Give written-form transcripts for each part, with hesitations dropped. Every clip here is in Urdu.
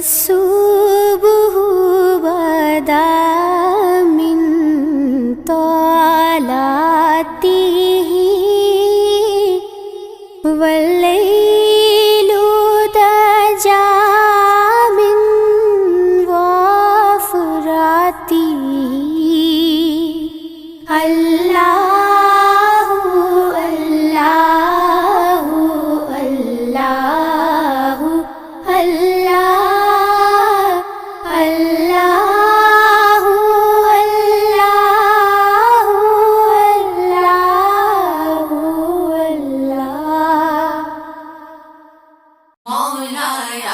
الصبح بدا من طلعته والليل دجى من وفراته الله الله الله الله الله الله الله مولاي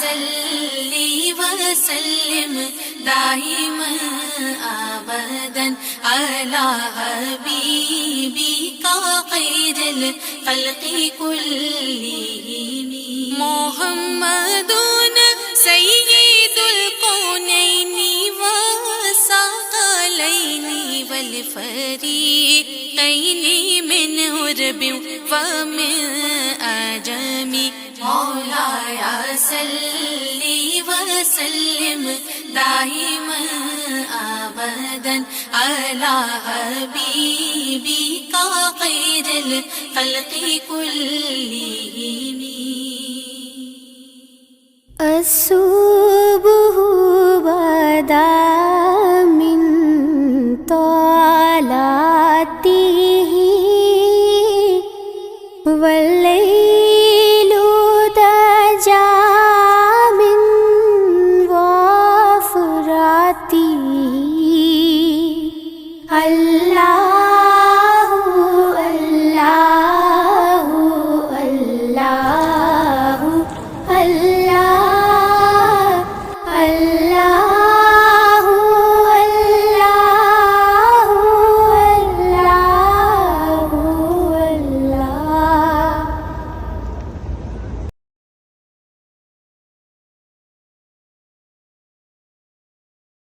صلي وسلم دائما أبدا على حبيبك خير الخلق كلهم محمد سيد الكونين والثقلين والفريقين من عرب ومن أعجم مولاي صلي وسلم دائما أبدا على حبيبك خير الخلق كلهم. الصبح بدا من طلعته